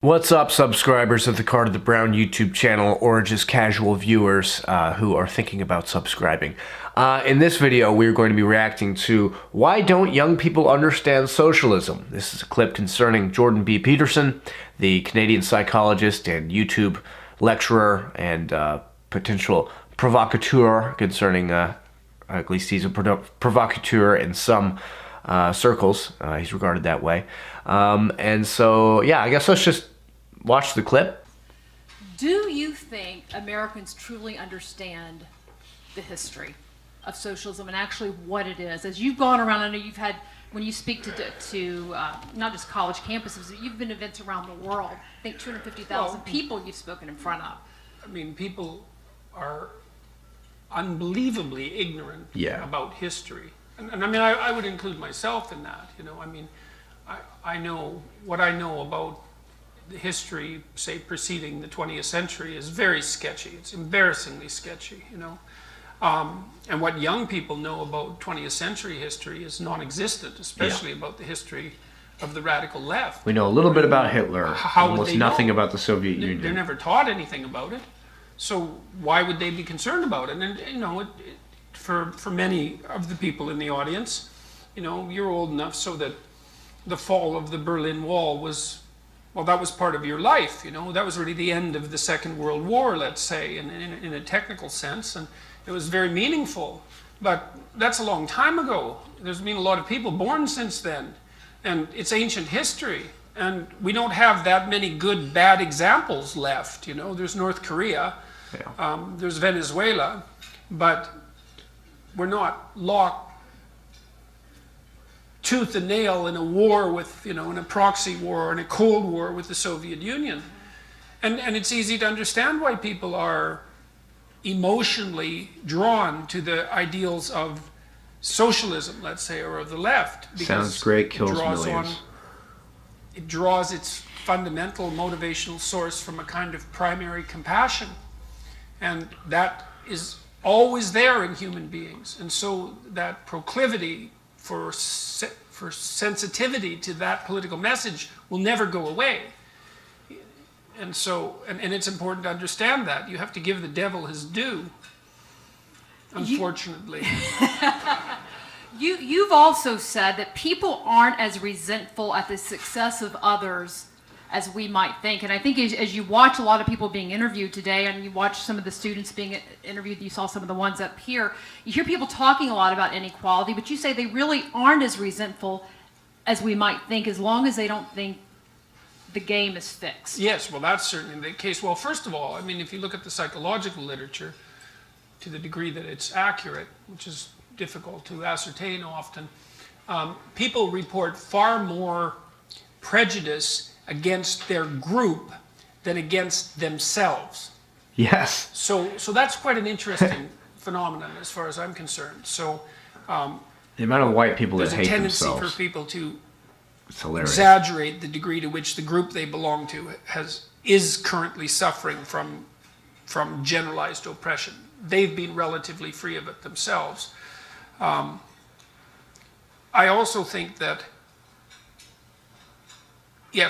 What's up, subscribers of the Card of the Brown YouTube channel, or just casual viewers who are thinking about subscribing? In this video, we're going to be reacting to Why Don't Young People Understand Socialism? This is a clip concerning Jordan B. Peterson, the Canadian psychologist and YouTube lecturer and potential provocateur concerning, at least he's a provocateur in some circles. He's regarded that way. And so, yeah, I guess let's just watch the clip. Do you think Americans truly understand the history of socialism and actually what it is? As you've gone around, I know you've had, when you speak to not just college campuses, you've been to events around the world. I think 250,000 people you've spoken in front of. I mean, people are unbelievably ignorant about history. And I mean, I would include myself in that, you know. I mean, I know what I know about the history, say, preceding the 20th century is very sketchy. It's embarrassingly sketchy, you know. And what young people know about 20th century history is non-existent, especially about the history of the radical left. We know a little bit about Hitler, almost nothing know? about the Soviet Union. They're never taught anything about it. So why would they be concerned about it? And you know, for many of the people in the audience, you know, you're old enough so that the fall of the Berlin Wall was, well, that was part of your life, you know. That was really the end of the Second World War, let's say, in a technical sense, and it was very meaningful. But that's a long time ago. There's been a lot of people born since then, and it's ancient history. And we don't have that many good, bad examples left, you know. There's North Korea, there's Venezuela, but we're not locked tooth and nail in a war with, you know, in a proxy war or in a Cold War with the Soviet Union. And it's easy to understand why people are emotionally drawn to the ideals of socialism, let's say, or of the left. Sounds great, kills millions. It draws its fundamental motivational source from a kind of primary compassion. And that is always there in human beings. And so that proclivity for sensitivity to that political message will never go away. And so, and it's important to understand that. You have to give the devil his due, unfortunately. You've also said that people aren't as resentful at the success of others as we might think. And I think as you watch a lot of people being interviewed today, and you watch some of the students being interviewed, you saw some of the ones up here, you hear people talking a lot about inequality, but you say they really aren't as resentful as we might think, as long as they don't think the game is fixed. Yes, well, that's certainly the case. Well, first of all, I mean, if you look at the psychological literature, to the degree that it's accurate, which is difficult to ascertain often, people report far more prejudice against their group than against themselves. Yes. So that's quite an interesting phenomenon as far as I'm concerned. So the amount of white people that hate themselves. There's a tendency for people to exaggerate the degree to which the group they belong to is currently suffering from generalized oppression. They've been relatively free of it themselves. I also think that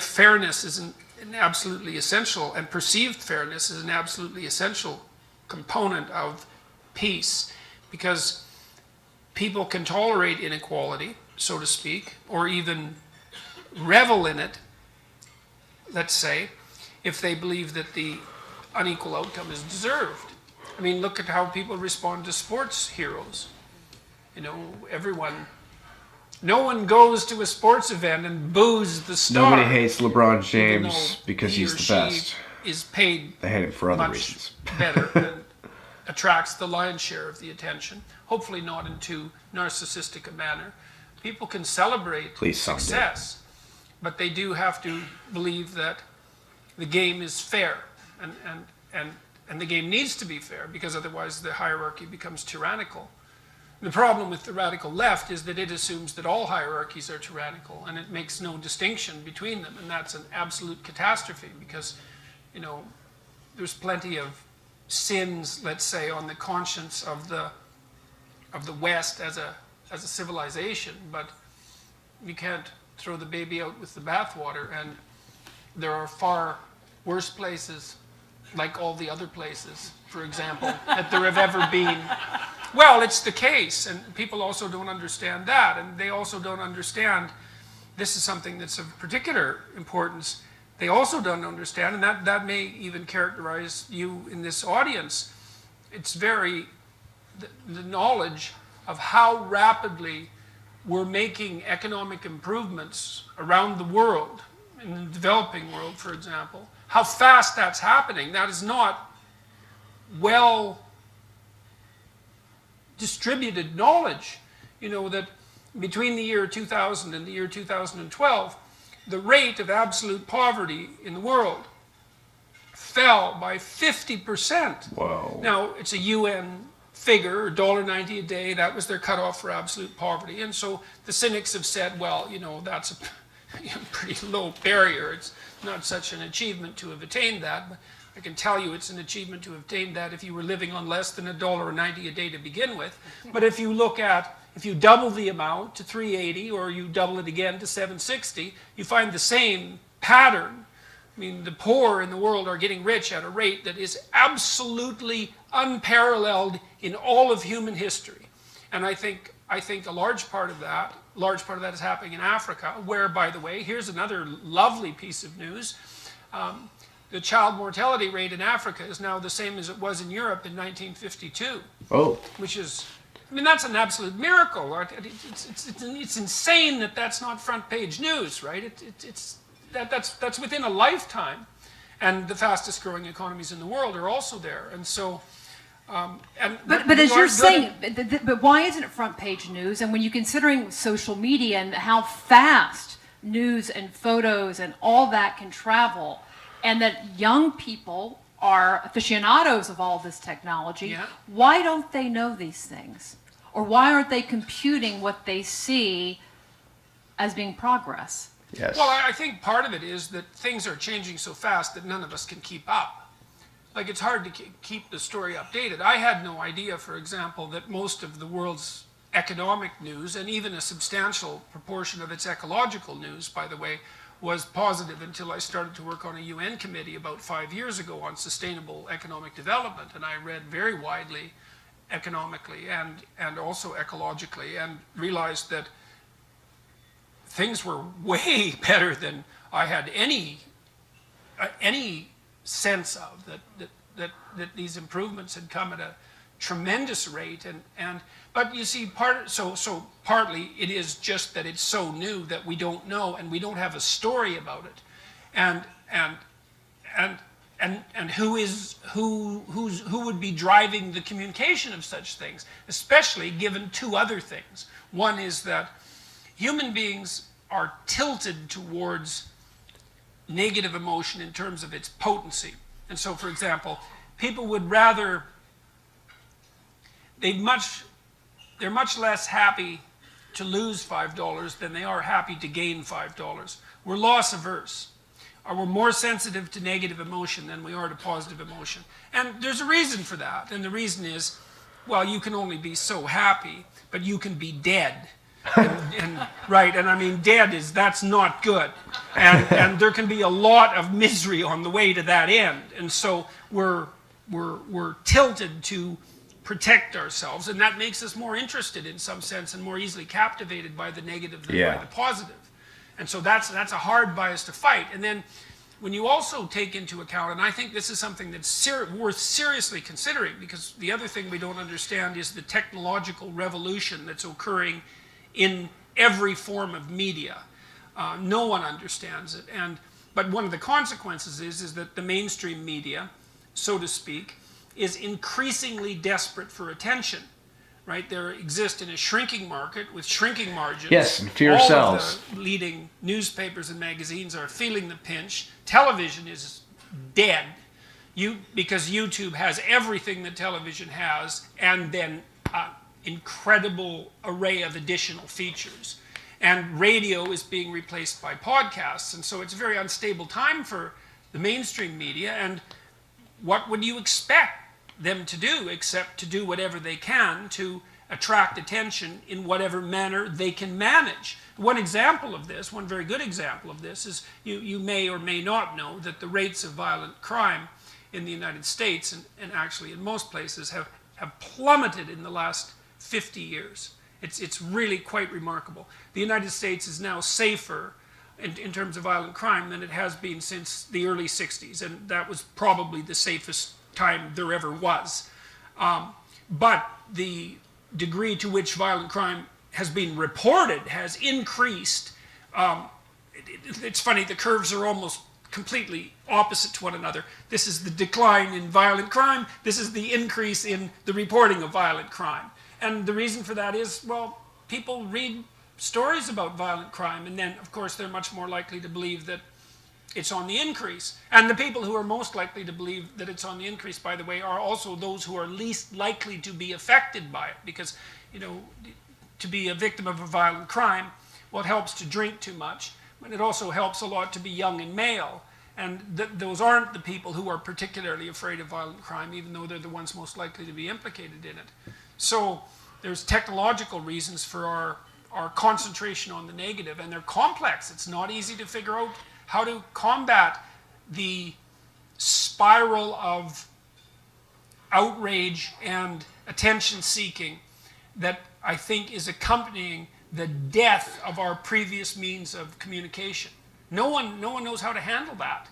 fairness is an absolutely essential, and perceived fairness is an absolutely essential component of peace, because people can tolerate inequality, so to speak, or even revel in it, let's say, if they believe that the unequal outcome is deserved. I mean, look at how people respond to sports heroes. You know, no one goes to a sports event and boos the star. Nobody hates LeBron James because he's the best. Is paid they hate it for other reasons. Better and attracts the lion's share of the attention. Hopefully not in too narcissistic a manner. People can celebrate success, but they do have to believe that the game is fair, and the game needs to be fair, because otherwise the hierarchy becomes tyrannical. The problem with the radical left is that it assumes that all hierarchies are tyrannical, and it makes no distinction between them, and that's an absolute catastrophe, because, you know, there's plenty of sins, let's say, on the conscience of the West as a civilization, but you can't throw the baby out with the bathwater. And there are far worse places, like all the other places, for example, that there have ever been. Well, it's the case, and people also don't understand that, and they also don't understand, this is something that's of particular importance, they also don't understand, and that may even characterize you in this audience, it's the knowledge of how rapidly we're making economic improvements around the world, in the developing world, for example, how fast that's happening. That is not well distributed knowledge. You know, that between the year 2000 and the year 2012, the rate of absolute poverty in the world fell by 50%. Wow. Now, it's a UN figure, $1.90 a day, that was their cutoff for absolute poverty. And so the cynics have said, well, you know, that's a pretty low barrier. It's not such an achievement to have attained that. But I can tell you it's an achievement to have attained that if you were living on less than $1.90 a day to begin with. But if you look at, if you double the amount to 380 or you double it again to 760, you find the same pattern. I mean, the poor in the world are getting rich at a rate that is absolutely unparalleled in all of human history. And I think a large part of that is happening in Africa, where, by the way, here's another lovely piece of news. The child mortality rate in Africa is now the same as it was in Europe in 1952. Oh. Which is, I mean, that's an absolute miracle. It's insane that that's not front page news, right? That's within a lifetime. And the fastest growing economies in the world are also there. And so, but as you're saying, but why isn't it front page news? And when you're considering social media and how fast news and photos and all that can travel, and that young people are aficionados of all this technology, why don't they know these things? Or why aren't they computing what they see as being progress? Yes. Well, I think part of it is that things are changing so fast that none of us can keep up. Like, it's hard to keep the story updated. I had no idea, for example, that most of the world's economic news, and even a substantial proportion of its ecological news, by the way, was positive until I started to work on a UN committee about 5 years ago on sustainable economic development. And I read very widely economically and also ecologically, and realized that things were way better than I had any sense of, that these improvements had come at a tremendous rate. But you see, partly it is just that it's so new that we don't know, and we don't have a story about it. And who would be driving the communication of such things, especially given two other things. One is that human beings are tilted towards negative emotion in terms of its potency. And so, for example, people would rather, they're much less happy to lose $5 than they are happy to gain $5. We're loss averse. Or we're more sensitive to negative emotion than we are to positive emotion. And there's a reason for that. And the reason is, well, you can only be so happy, but you can be dead. Right, and I mean, that's not good. And there can be a lot of misery on the way to that end. And so we're tilted to protect ourselves, and that makes us more interested in some sense and more easily captivated by the negative than by the positive. And so that's a hard bias to fight. And then when you also take into account, and I think this is something that's worth seriously considering, because the other thing we don't understand is the technological revolution that's occurring in every form of media. No one understands it. But one of the consequences is that the mainstream media, so to speak, is increasingly desperate for attention. Right? They exist in a shrinking market with shrinking margins. Yes, to yourselves. All of the leading newspapers and magazines are feeling the pinch. Television is dead because YouTube has everything that television has, and then an incredible array of additional features. And radio is being replaced by podcasts, and so it's a very unstable time for the mainstream media. And what would you expect them to do except to do whatever they can to attract attention in whatever manner they can manage. One example of this, one very good example of this, is you may or may not know that the rates of violent crime in the United States, and actually in most places, have plummeted in the last 50 years. It's really quite remarkable. The United States is now safer in terms of violent crime than it has been since the early 60s, and that was probably the safest time there ever was. But the degree to which violent crime has been reported has increased. It's funny, the curves are almost completely opposite to one another. This is the decline in violent crime. This is the increase in the reporting of violent crime. And the reason for that is, well, people read stories about violent crime, and then, of course, they're much more likely to believe that it's on the increase. And the people who are most likely to believe that it's on the increase, by the way, are also those who are least likely to be affected by it. Because, you know, to be a victim of a violent crime, well, it helps to drink too much, but it also helps a lot to be young and male. And those aren't the people who are particularly afraid of violent crime, even though they're the ones most likely to be implicated in it. So there's technological reasons for our concentration on the negative, and they're complex. It's not easy to figure out how to combat the spiral of outrage and attention-seeking that I think is accompanying the death of our previous means of communication. No one knows how to handle that,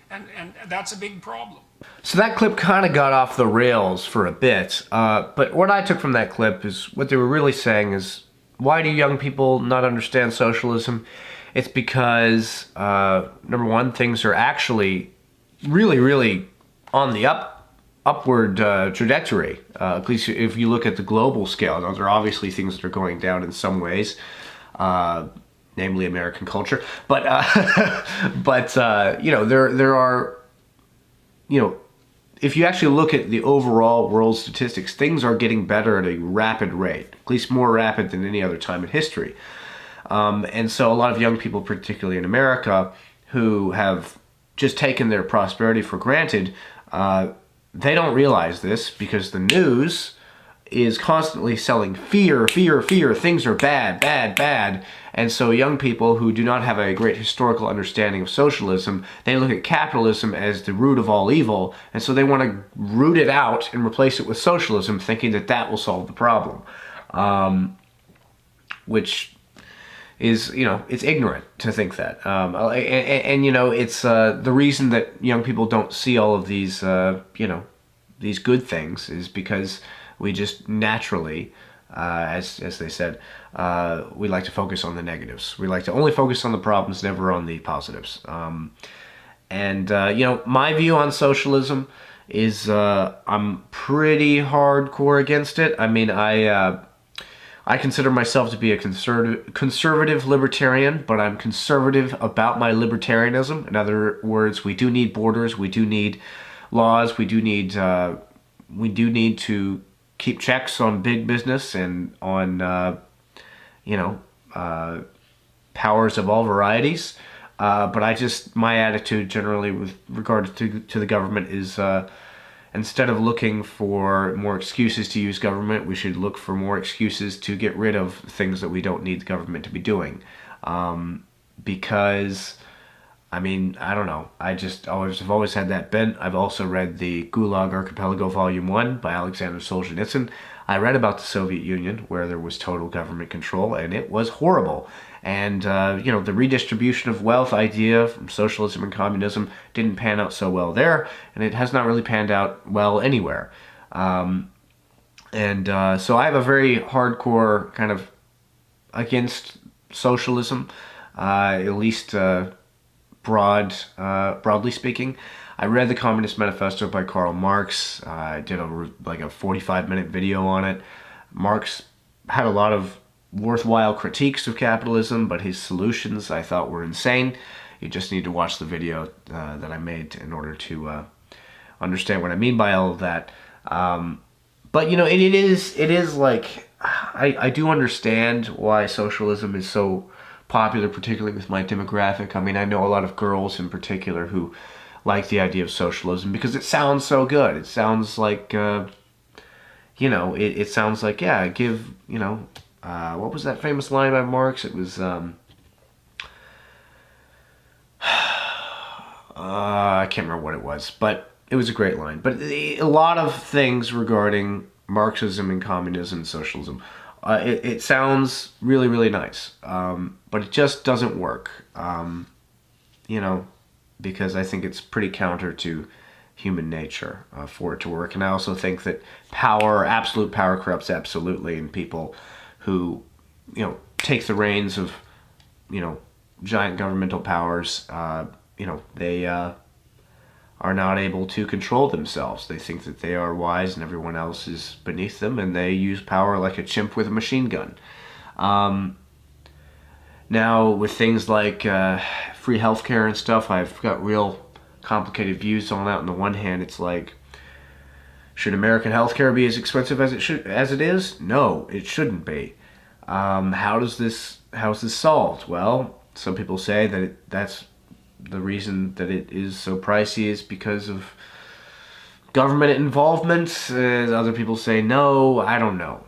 and that's a big problem. So that clip kind of got off the rails for a bit, but what I took from that clip is what they were really saying is, why do young people not understand socialism? It's because, number one, things are actually really, really on the upward trajectory. At least if you look at the global scale. Now, there are obviously things that are going down in some ways, namely American culture. But, you know, there are, you know, if you actually look at the overall world statistics, things are getting better at a rapid rate, at least more rapid than any other time in history. And so a lot of young people, particularly in America, who have just taken their prosperity for granted, they don't realize this because the news is constantly selling fear, fear, fear. Things are bad, bad, bad. And so young people who do not have a great historical understanding of socialism, they look at capitalism as the root of all evil. And so they want to root it out and replace it with socialism, thinking that that will solve the problem. Which is, you know, it's ignorant to think that. And you know, it's the reason that young people don't see all of these, you know, these good things is because we just naturally, as they said, we like to focus on the negatives. We like to only focus on the problems, never on the positives. And you know, my view on socialism is I'm pretty hardcore against it. I mean, I consider myself to be a conservative libertarian, but I'm conservative about my libertarianism. In other words, we do need borders, we do need laws, we do need to keep checks on big business and on, you know, powers of all varieties. But my attitude generally with regard to the government is, instead of looking for more excuses to use government, we should look for more excuses to get rid of things that we don't need the government to be doing. Because, I mean, I don't know. I've always had that bent. I've also read the Gulag Archipelago Volume 1 by Alexander Solzhenitsyn. I read about the Soviet Union, where there was total government control, and it was horrible. And, you know, the redistribution of wealth idea from socialism and communism didn't pan out so well there, and it has not really panned out well anywhere. So I have a very hardcore kind of against socialism, at least broadly speaking. I read the Communist Manifesto by Karl Marx. I did a 45-minute video on it. Marx had a lot of worthwhile critiques of capitalism, but his solutions I thought were insane. You just need to watch the video that I made in order to understand what I mean by all of that. But you know, it is like, I do understand why socialism is so popular, particularly with my demographic. I mean, I know a lot of girls in particular who like the idea of socialism because it sounds so good. It sounds like, you you know, it sounds like, yeah, give, you know, what was that famous line by Marx? It was, I can't remember what it was, but it was a great line. But a lot of things regarding Marxism and communism and socialism, it sounds really, really nice, but it just doesn't work, you know, because I think it's pretty counter to human nature for it to work. And I also think that power, absolute power, corrupts absolutely, and people who, you know, take the reins of, you know, giant governmental powers, you know, they are not able to control themselves. They think that they are wise and everyone else is beneath them, and they use power like a chimp with a machine gun. Now, with things like free healthcare and stuff, I've got real complicated views on that. On the one hand, it's like, should American healthcare be as expensive as it is? No, it shouldn't be. How is this solved? Well, some people say that that's the reason that it is so pricey is because of government involvement. Other people say no. I don't know.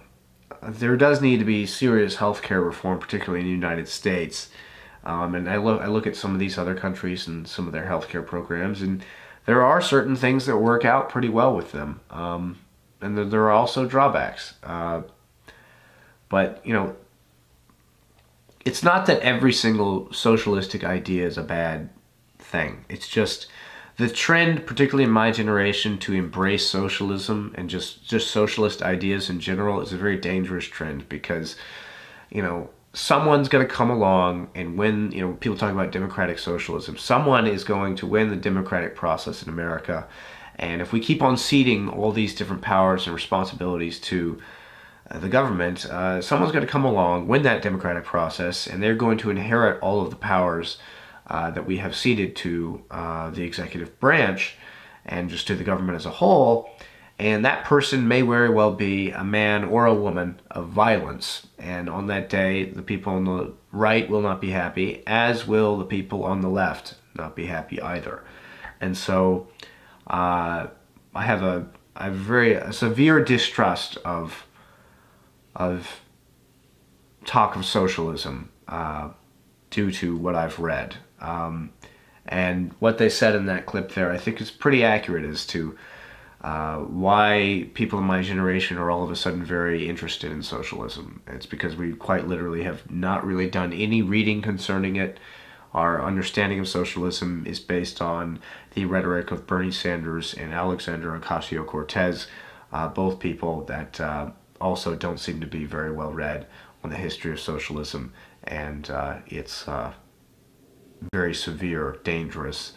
There does need to be serious healthcare reform, particularly in the United States. And I look at some of these other countries and some of their healthcare programs, and there are certain things that work out pretty well with them. And there are also drawbacks. But, you know, it's not that every single socialistic idea is a bad thing. It's just the trend, particularly in my generation, to embrace socialism and just socialist ideas in general is a very dangerous trend, because, you know, someone's going to come along and win. You know, people talk about democratic socialism. Someone is going to win the democratic process in America. And if we keep on ceding all these different powers and responsibilities to the government, someone's going to come along, win that democratic process, and they're going to inherit all of the powers that we have ceded to the executive branch and just to the government as a whole. And that person may very well be a man or a woman of violence. And on that day, the people on the right will not be happy, as will the people on the left not be happy either. And so I have a very severe distrust of talk of socialism due to what I've read. And what they said in that clip there, I think is pretty accurate as to why people in my generation are all of a sudden very interested in socialism. It's because we quite literally have not really done any reading concerning it. Our understanding of socialism is based on the rhetoric of Bernie Sanders and Alexander Ocasio-Cortez, both people that also don't seem to be very well read on the history of socialism and its very severe, dangerous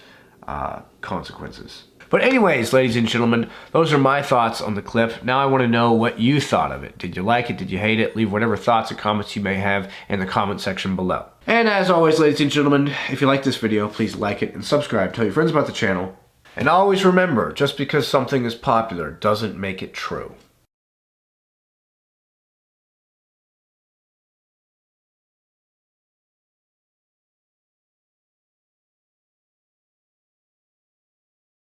consequences. But anyways, ladies and gentlemen, those are my thoughts on the clip. Now I want to know what you thought of it. Did you like it? Did you hate it? Leave whatever thoughts or comments you may have in the comment section below. And as always, ladies and gentlemen, if you like this video, please like it and subscribe. Tell your friends about the channel. And always remember, just because something is popular doesn't make it true.